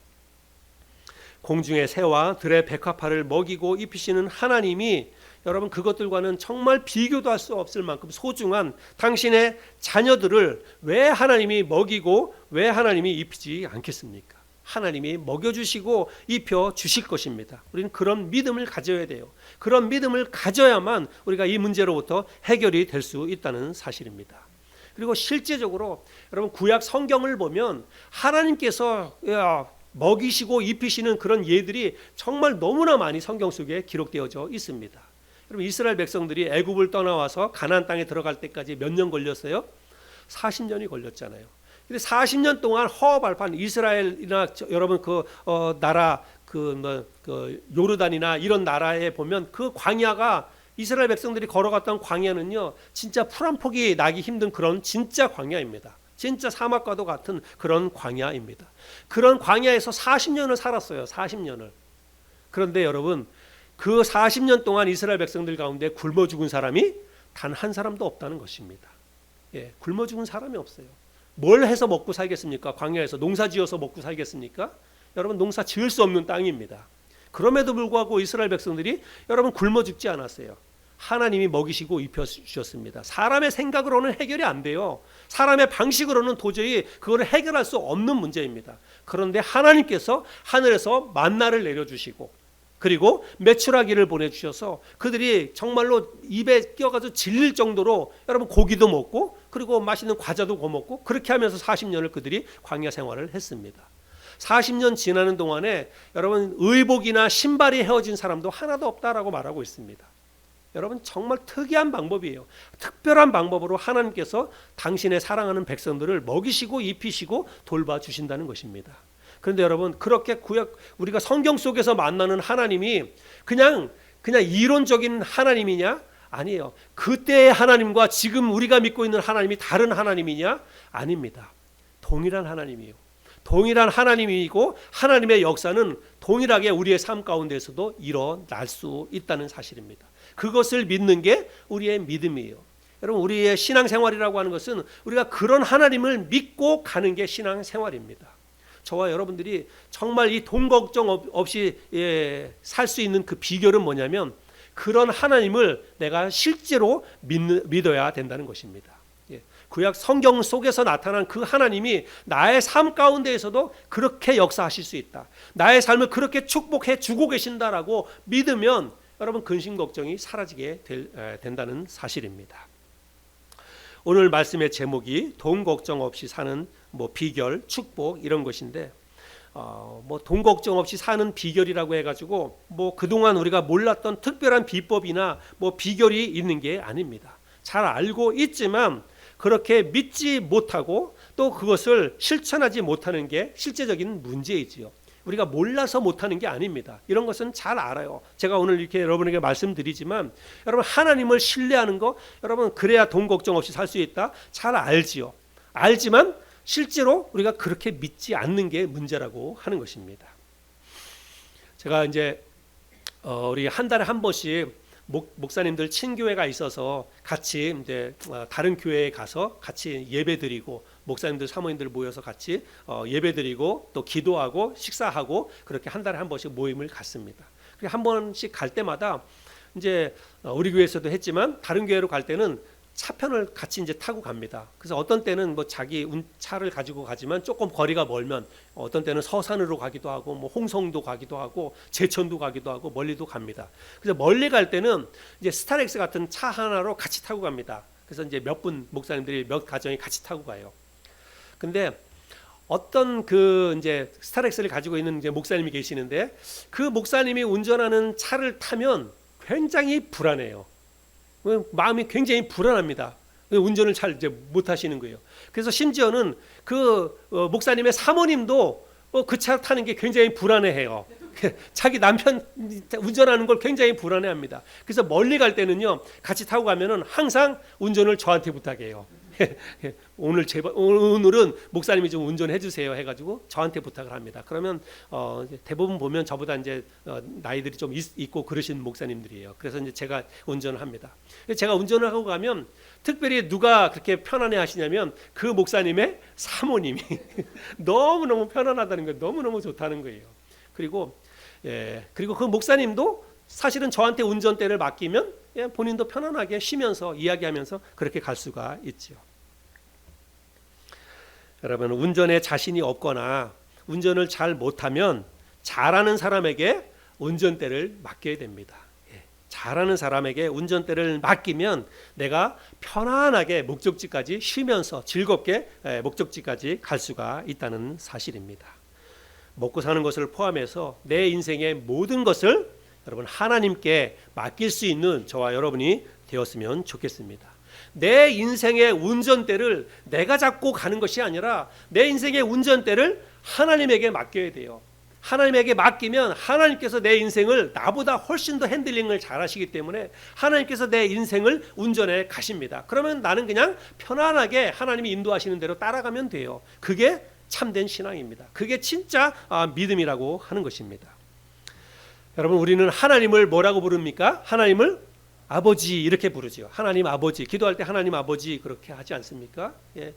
공중의 새와 들의 백합화를 먹이고 입히시는 하나님이, 여러분 그것들과는 정말 비교도 할 수 없을 만큼 소중한 당신의 자녀들을 왜 하나님이 먹이고 왜 하나님이 입히지 않겠습니까? 하나님이 먹여주시고 입혀주실 것입니다. 우리는 그런 믿음을 가져야 돼요. 그런 믿음을 가져야만 우리가 이 문제로부터 해결이 될 수 있다는 사실입니다. 그리고 실제적으로 여러분 구약 성경을 보면 하나님께서 먹이시고 입히시는 그런 예들이 정말 너무나 많이 성경 속에 기록되어져 있습니다. 여러분 이스라엘 백성들이 애굽을 떠나와서 가나안 땅에 들어갈 때까지 몇 년 걸렸어요? 40년이 걸렸잖아요. 근데 40년 동안 허허벌판 이스라엘이나 여러분 그 나라 그 요르단이나 이런 나라에 보면 그 광야가 이스라엘 백성들이 걸어갔던 광야는요 진짜 풀 한 폭이 나기 힘든 그런 진짜 광야입니다. 진짜 사막과도 같은 그런 광야입니다. 그런 광야에서 40년을 살았어요. 40년을. 그런데 여러분 그 40년 동안 이스라엘 백성들 가운데 굶어 죽은 사람이 단 한 사람도 없다는 것입니다. 예, 굶어 죽은 사람이 없어요. 뭘 해서 먹고 살겠습니까? 광야에서 농사 지어서 먹고 살겠습니까? 여러분 농사 지을 수 없는 땅입니다. 그럼에도 불구하고 이스라엘 백성들이 여러분 굶어 죽지 않았어요. 하나님이 먹이시고 입혀주셨습니다. 사람의 생각으로는 해결이 안 돼요. 사람의 방식으로는 도저히 그걸 해결할 수 없는 문제입니다. 그런데 하나님께서 하늘에서 만나를 내려주시고 그리고 메추라기를 보내주셔서 그들이 정말로 입에 끼어가지고 질릴 정도로 여러분 고기도 먹고 그리고 맛있는 과자도 거먹고 그렇게 하면서 40년을 그들이 광야 생활을 했습니다. 40년 지나는 동안에 여러분 의복이나 신발이 헤어진 사람도 하나도 없다라고 말하고 있습니다. 여러분 정말 특이한 방법이에요. 특별한 방법으로 하나님께서 당신의 사랑하는 백성들을 먹이시고 입히시고 돌봐주신다는 것입니다. 그런데 여러분 그렇게 구약 우리가 성경 속에서 만나는 하나님이 그냥 이론적인 하나님이냐? 아니에요. 그때의 하나님과 지금 우리가 믿고 있는 하나님이 다른 하나님이냐? 아닙니다. 동일한 하나님이에요. 동일한 하나님이고 하나님의 역사는 동일하게 우리의 삶 가운데서도 일어날 수 있다는 사실입니다. 그것을 믿는 게 우리의 믿음이에요. 여러분 우리의 신앙생활이라고 하는 것은 우리가 그런 하나님을 믿고 가는 게 신앙생활입니다. 저와 여러분들이 정말 이 돈 걱정 없이 살 수 있는 그 비결은 뭐냐면 그런 하나님을 내가 실제로 믿어야 된다는 것입니다. 구약 성경 속에서 나타난 그 하나님이 나의 삶 가운데에서도 그렇게 역사하실 수 있다. 나의 삶을 그렇게 축복해 주고 계신다라고 믿으면 여러분 근심 걱정이 사라지게 된다는 사실입니다. 오늘 말씀의 제목이 돈 걱정 없이 사는 비결, 축복 이런 것인데 돈 걱정 없이 사는 비결이라고 해가지고 그동안 우리가 몰랐던 특별한 비법이나 비결이 있는 게 아닙니다. 잘 알고 있지만 그렇게 믿지 못하고 또 그것을 실천하지 못하는 게 실제적인 문제이지요. 우리가 몰라서 못하는 게 아닙니다. 이런 것은 잘 알아요. 제가 오늘 이렇게 여러분에게 말씀드리지만 여러분 하나님을 신뢰하는 거 여러분 그래야 돈 걱정 없이 살 수 있다. 잘 알지요. 알지만 실제로 우리가 그렇게 믿지 않는 게 문제라고 하는 것입니다. 제가 이제 우리 한 달에 한 번씩 목사님들 친교회가 있어서 같이 이제 다른 교회에 가서 같이 예배드리고 목사님들 사모님들 모여서 같이 예배드리고 또 기도하고 식사하고 그렇게 한 달에 한 번씩 모임을 갖습니다. 한 번씩 갈 때마다 이제 우리 교회에서도 했지만 다른 교회로 갈 때는 차편을 같이 이제 타고 갑니다. 그래서 어떤 때는 자기 차를 가지고 가지만 조금 거리가 멀면 어떤 때는 서산으로 가기도 하고 홍성도 가기도 하고 제천도 가기도 하고 멀리도 갑니다. 그래서 멀리 갈 때는 이제 스타렉스 같은 차 하나로 같이 타고 갑니다. 그래서 이제 몇 분 목사님들이 몇 가정이 같이 타고 가요. 근데 어떤 그 이제 스타렉스를 가지고 있는 이제 목사님이 계시는데 그 목사님이 운전하는 차를 타면 굉장히 불안해요. 마음이 굉장히 불안합니다. 운전을 잘 이제 못 하시는 거예요. 그래서 심지어는 그 목사님의 사모님도 그 차 타는 게 굉장히 불안해해요. 자기 남편 운전하는 걸 굉장히 불안해합니다. 그래서 멀리 갈 때는요 같이 타고 가면은 항상 운전을 저한테 부탁해요. 오늘은 목사님이 좀 운전해 주세요 해가지고 저한테 부탁을 합니다. 그러면 대부분 보면 저보다 이제 나이들이 좀 있고 그러신 목사님들이에요. 그래서 이제 제가 운전을 합니다. 제가 운전을 하고 가면 특별히 누가 그렇게 편안해 하시냐면 그 목사님의 사모님이 너무너무 편안하다는 거예요. 너무너무 좋다는 거예요. 그리고 그 목사님도 사실은 저한테 운전대를 맡기면 본인도 편안하게 쉬면서 이야기하면서 그렇게 갈 수가 있죠. 여러분 운전에 자신이 없거나 운전을 잘 못하면 잘하는 사람에게 운전대를 맡겨야 됩니다. 잘하는 사람에게 운전대를 맡기면 내가 편안하게 목적지까지 쉬면서 즐겁게 목적지까지 갈 수가 있다는 사실입니다. 먹고 사는 것을 포함해서 내 인생의 모든 것을 여러분 하나님께 맡길 수 있는 저와 여러분이 되었으면 좋겠습니다. 내 인생의 운전대를 내가 잡고 가는 것이 아니라 내 인생의 운전대를 하나님에게 맡겨야 돼요. 하나님에게 맡기면 하나님께서 내 인생을 나보다 훨씬 더 핸들링을 잘 하시기 때문에 하나님께서 내 인생을 운전해 가십니다. 그러면 나는 그냥 편안하게 하나님이 인도하시는 대로 따라가면 돼요. 그게 참된 신앙입니다. 그게 진짜 믿음이라고 하는 것입니다. 여러분 우리는 하나님을 뭐라고 부릅니까? 하나님을 아버지 이렇게 부르죠. 하나님 아버지. 기도할 때 하나님 아버지 그렇게 하지 않습니까? 예.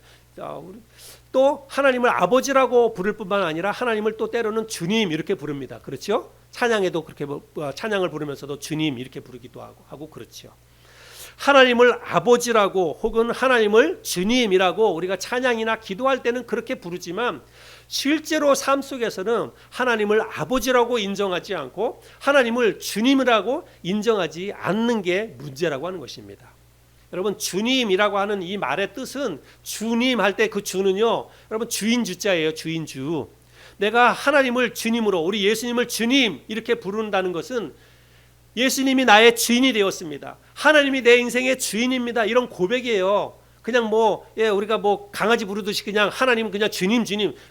또 하나님을 아버지라고 부를 뿐만 아니라 하나님을 또 때로는 주님 이렇게 부릅니다. 그렇죠? 찬양에도 그렇게 찬양을 부르면서도 주님 이렇게 부르기도 하고 그렇죠. 하나님을 아버지라고 혹은 하나님을 주님이라고 우리가 찬양이나 기도할 때는 그렇게 부르지만 실제로 삶 속에서는 하나님을 아버지라고 인정하지 않고 하나님을 주님이라고 인정하지 않는 게 문제라고 하는 것입니다. 여러분 주님이라고 하는 이 말의 뜻은 주님 할 때 그 주는요 여러분 주인 주자예요. 주인 주. 내가 하나님을 주님으로 우리 예수님을 주님 이렇게 부른다는 것은 예수님이 나의 주인이 되었습니다. 하나님이 내 인생의 주인입니다. 이런 고백이에요. 그냥 우리가 강아지 부르듯이 그냥 하나님은 그냥 주님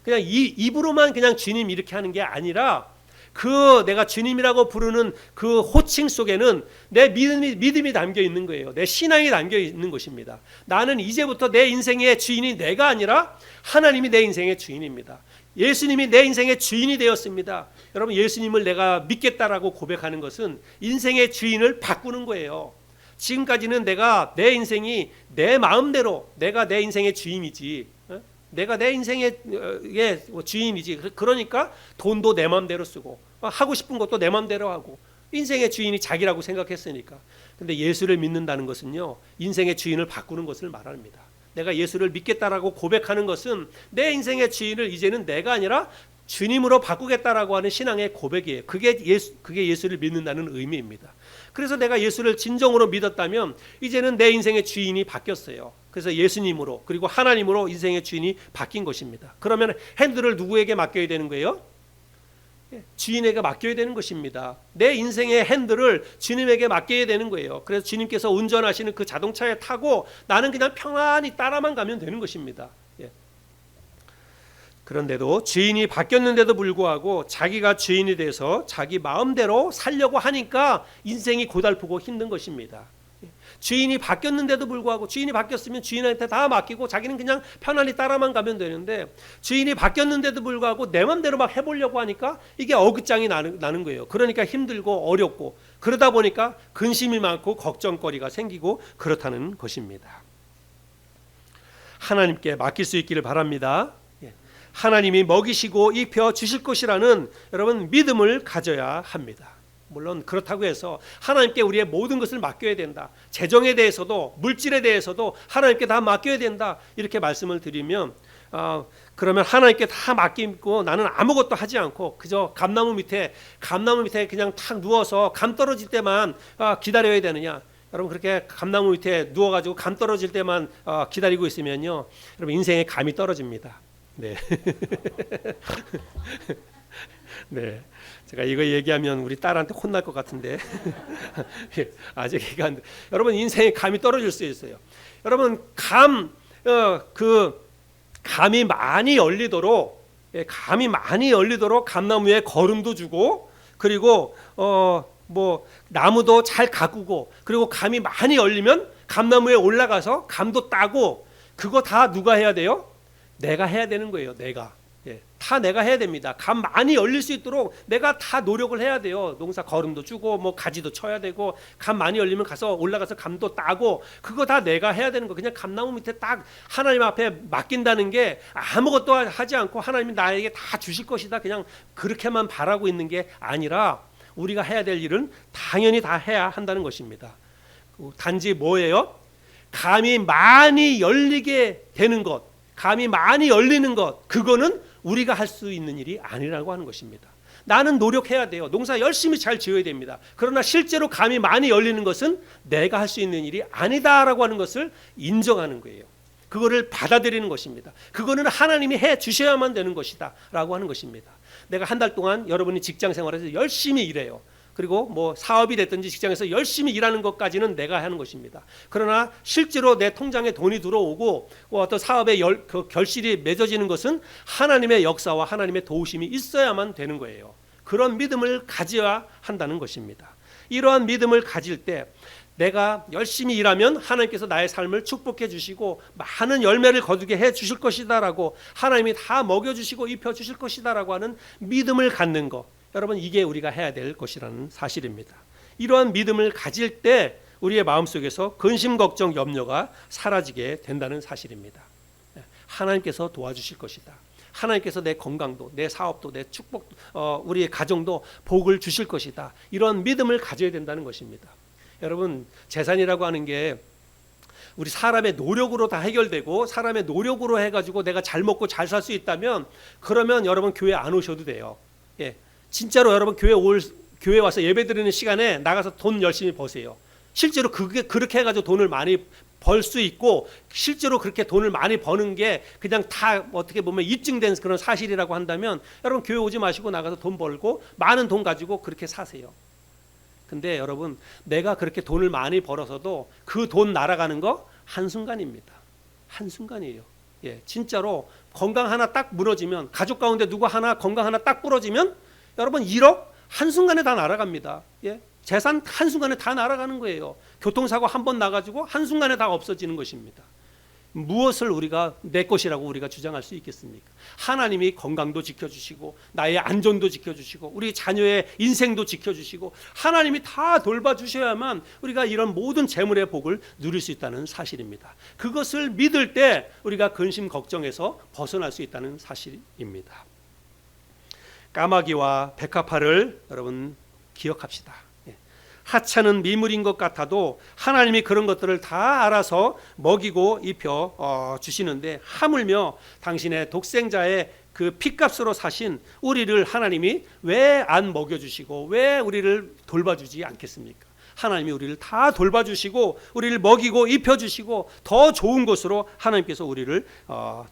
그냥 입으로만 그냥 주님 이렇게 하는 게 아니라 그 내가 주님이라고 부르는 그 호칭 속에는 내 믿음이 담겨 있는 거예요. 내 신앙이 담겨 있는 것입니다. 나는 이제부터 내 인생의 주인이 내가 아니라 하나님이 내 인생의 주인입니다. 예수님이 내 인생의 주인이 되었습니다. 여러분 예수님을 내가 믿겠다라고 고백하는 것은 인생의 주인을 바꾸는 거예요. 지금까지는 내가 내 인생이 내 마음대로 내가 내 인생의 주인이지 내가 내 인생의 주인이지 그러니까 돈도 내 마음대로 쓰고 하고 싶은 것도 내 마음대로 하고 인생의 주인이 자기라고 생각했으니까. 근데 예수를 믿는다는 것은요 인생의 주인을 바꾸는 것을 말합니다. 내가 예수를 믿겠다라고 고백하는 것은 내 인생의 주인을 이제는 내가 아니라 주님으로 바꾸겠다라고 하는 신앙의 고백이에요. 그게 예수를 믿는다는 의미입니다. 그래서 내가 예수를 진정으로 믿었다면 이제는 내 인생의 주인이 바뀌었어요. 그래서 예수님으로 그리고 하나님으로 인생의 주인이 바뀐 것입니다. 그러면 핸들을 누구에게 맡겨야 되는 거예요? 주인에게 맡겨야 되는 것입니다. 내 인생의 핸들을 주님에게 맡겨야 되는 거예요. 그래서 주님께서 운전하시는 그 자동차에 타고 나는 그냥 평안히 따라만 가면 되는 것입니다. 그런데도 주인이 바뀌었는데도 불구하고 자기가 주인이 돼서 자기 마음대로 살려고 하니까 인생이 고달프고 힘든 것입니다. 주인이 바뀌었는데도 불구하고 주인이 바뀌었으면 주인한테 다 맡기고 자기는 그냥 편안히 따라만 가면 되는데 주인이 바뀌었는데도 불구하고 내 마음대로 막 해보려고 하니까 이게 어긋장이 나는 거예요. 그러니까 힘들고 어렵고 그러다 보니까 근심이 많고 걱정거리가 생기고 그렇다는 것입니다. 하나님께 맡길 수 있기를 바랍니다. 하나님이 먹이시고 입혀 주실 것이라는 여러분 믿음을 가져야 합니다. 물론 그렇다고 해서 하나님께 우리의 모든 것을 맡겨야 된다. 재정에 대해서도 물질에 대해서도 하나님께 다 맡겨야 된다. 이렇게 말씀을 드리면 그러면 하나님께 다 맡기고 나는 아무것도 하지 않고 그저 감나무 밑에 그냥 탁 누워서 감 떨어질 때만 기다려야 되느냐. 여러분 그렇게 감나무 밑에 누워가지고 감 떨어질 때만 기다리고 있으면요. 여러분 인생에 감이 떨어집니다. 네. 네. 제가 이거 얘기하면 우리 딸한테 혼날 것 같은데 아직 얘기 안 돼. 여러분 인생에 감이 떨어질 수 있어요. 여러분 감이 많이 열리도록 감나무에 거름도 주고 그리고 나무도 잘 가꾸고 그리고 감이 많이 열리면 감나무에 올라가서 감도 따고 그거 다 누가 해야 돼요? 내가 해야 되는 거예요. 다 내가 해야 됩니다. 감 많이 열릴 수 있도록 내가 다 노력을 해야 돼요. 농사 거름도 주고 가지도 쳐야 되고 감 많이 열리면 가서 올라가서 감도 따고 그거 다 내가 해야 되는 거. 그냥 감나무 밑에 딱 하나님 앞에 맡긴다는 게 아무것도 하지 않고 하나님이 나에게 다 주실 것이다. 그냥 그렇게만 바라고 있는 게 아니라 우리가 해야 될 일은 당연히 다 해야 한다는 것입니다. 단지 뭐예요? 감이 많이 열리게 되는 것, 감이 많이 열리는 것, 그거는 우리가 할 수 있는 일이 아니라고 하는 것입니다. 나는 노력해야 돼요. 농사 열심히 잘 지어야 됩니다. 그러나 실제로 감이 많이 열리는 것은 내가 할 수 있는 일이 아니다라고 하는 것을 인정하는 거예요. 그거를 받아들이는 것입니다. 그거는 하나님이 해 주셔야만 되는 것이다 라고 하는 것입니다. 내가 한 달 동안 여러분이 직장 생활에서 열심히 일해요. 그리고 뭐 사업이 됐든지 직장에서 열심히 일하는 것까지는 내가 하는 것입니다. 그러나 실제로 내 통장에 돈이 들어오고 어떤 사업의 그 결실이 맺어지는 것은 하나님의 역사와 하나님의 도우심이 있어야만 되는 거예요. 그런 믿음을 가져야 한다는 것입니다. 이러한 믿음을 가질 때 내가 열심히 일하면 하나님께서 나의 삶을 축복해 주시고 많은 열매를 거두게 해 주실 것이다라고, 하나님이 다 먹여 주시고 입혀 주실 것이다라고 하는 믿음을 갖는 것, 여러분 이게 우리가 해야 될 것이라는 사실입니다. 이러한 믿음을 가질 때 우리의 마음속에서 근심, 걱정, 염려가 사라지게 된다는 사실입니다. 하나님께서 도와주실 것이다. 하나님께서 내 건강도, 내 사업도, 내 축복도, 우리의 가정도 복을 주실 것이다. 이런 믿음을 가져야 된다는 것입니다. 여러분, 재산이라고 하는 게 우리 사람의 노력으로 다 해결되고 사람의 노력으로 해가지고 내가 잘 먹고 잘 살 수 있다면, 그러면 여러분 교회 안 오셔도 돼요. 예, 진짜로 여러분 교회 와서 예배 드리는 시간에 나가서 돈 열심히 버세요. 실제로 그렇게 해가지고 돈을 많이 벌 수 있고, 실제로 그렇게 돈을 많이 버는 게 그냥 다 어떻게 보면 입증된 그런 사실이라고 한다면, 여러분 교회 오지 마시고 나가서 돈 벌고 많은 돈 가지고 그렇게 사세요. 근데 여러분, 내가 그렇게 돈을 많이 벌어서도 그 돈 날아가는 거 한순간입니다. 한순간이에요. 예, 진짜로 건강 하나 딱 무너지면, 가족 가운데 누구 하나 건강 하나 딱 부러지면 여러분 1억 한순간에 다 날아갑니다. 예, 재산 한순간에 다 날아가는 거예요. 교통사고 한 번 나가지고 한순간에 다 없어지는 것입니다. 무엇을 우리가 내 것이라고 우리가 주장할 수 있겠습니까? 하나님이 건강도 지켜주시고 나의 안전도 지켜주시고 우리 자녀의 인생도 지켜주시고 하나님이 다 돌봐주셔야만 우리가 이런 모든 재물의 복을 누릴 수 있다는 사실입니다. 그것을 믿을 때 우리가 근심 걱정에서 벗어날 수 있다는 사실입니다. 까마귀와 백합화를 여러분 기억합시다. 하찮은 미물인 것 같아도 하나님이 그런 것들을 다 알아서 먹이고 입혀 주시는데, 하물며 당신의 독생자의 그 핏값으로 사신 우리를 하나님이 왜 안 먹여주시고 왜 우리를 돌봐주지 않겠습니까? 하나님이 우리를 다 돌봐주시고 우리를 먹이고 입혀주시고 더 좋은 것으로 하나님께서 우리를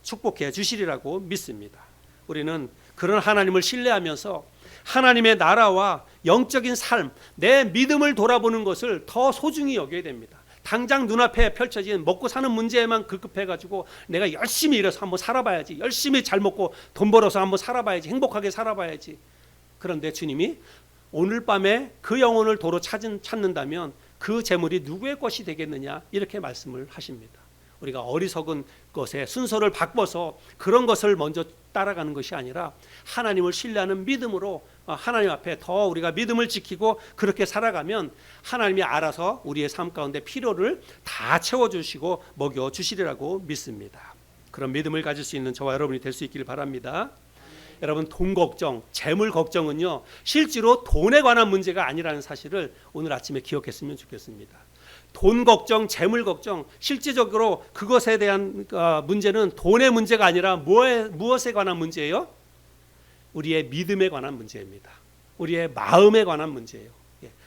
축복해 주시리라고 믿습니다. 우리는 그런 하나님을 신뢰하면서 하나님의 나라와 영적인 삶, 내 믿음을 돌아보는 것을 더 소중히 여겨야 됩니다. 당장 눈앞에 펼쳐진 먹고 사는 문제에만 급급해가지고 내가 열심히 일해서 한번 살아봐야지, 열심히 잘 먹고 돈 벌어서 한번 살아봐야지, 행복하게 살아봐야지. 그런데 주님이 오늘 밤에 그 영혼을 도로 찾는다면 그 재물이 누구의 것이 되겠느냐, 이렇게 말씀을 하십니다. 우리가 어리석은 것에 순서를 바꿔서 그런 것을 먼저 따라가는 것이 아니라 하나님을 신뢰하는 믿음으로 하나님 앞에 더 우리가 믿음을 지키고 그렇게 살아가면 하나님이 알아서 우리의 삶 가운데 필요를 다 채워주시고 먹여주시리라고 믿습니다. 그런 믿음을 가질 수 있는 저와 여러분이 될 수 있기를 바랍니다. 여러분, 돈 걱정, 재물 걱정은요, 실제로 돈에 관한 문제가 아니라는 사실을 오늘 아침에 기억했으면 좋겠습니다. 돈 걱정, 재물 걱정, 실제적으로 그것에 대한 문제는 돈의 문제가 아니라 무엇에 관한 문제예요? 우리의 믿음에 관한 문제입니다. 우리의 마음에 관한 문제예요.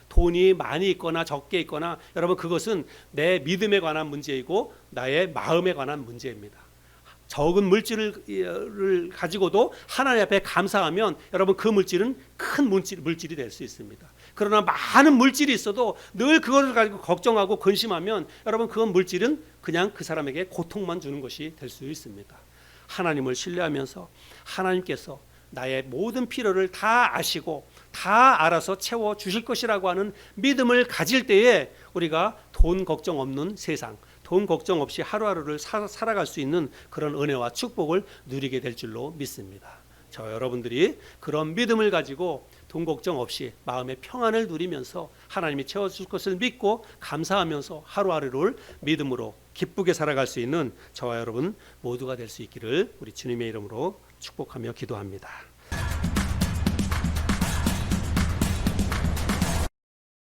돈이 많이 있거나 적게 있거나, 여러분 그것은 내 믿음에 관한 문제이고 나의 마음에 관한 문제입니다. 적은 물질을 가지고도 하나님 앞에 감사하면 여러분 그 물질은 큰 물질이 될 수 있습니다. 그러나 많은 물질이 있어도 늘 그것을 가지고 걱정하고 근심하면 여러분 그 물질은 그냥 그 사람에게 고통만 주는 것이 될 수 있습니다. 하나님을 신뢰하면서 하나님께서 나의 모든 필요를 다 아시고 다 알아서 채워 주실 것이라고 하는 믿음을 가질 때에 우리가 돈 걱정 없는 세상, 돈 걱정 없이 하루하루를 살아갈 수 있는 그런 은혜와 축복을 누리게 될 줄로 믿습니다. 저 여러분들이 그런 믿음을 가지고 돈 걱정 없이 마음의 평안을 누리면서 하나님이 채워줄 것을 믿고 감사하면서 하루하루를 믿음으로 기쁘게 살아갈 수 있는 저와 여러분 모두가 될 수 있기를 우리 주님의 이름으로 축복하며 기도합니다.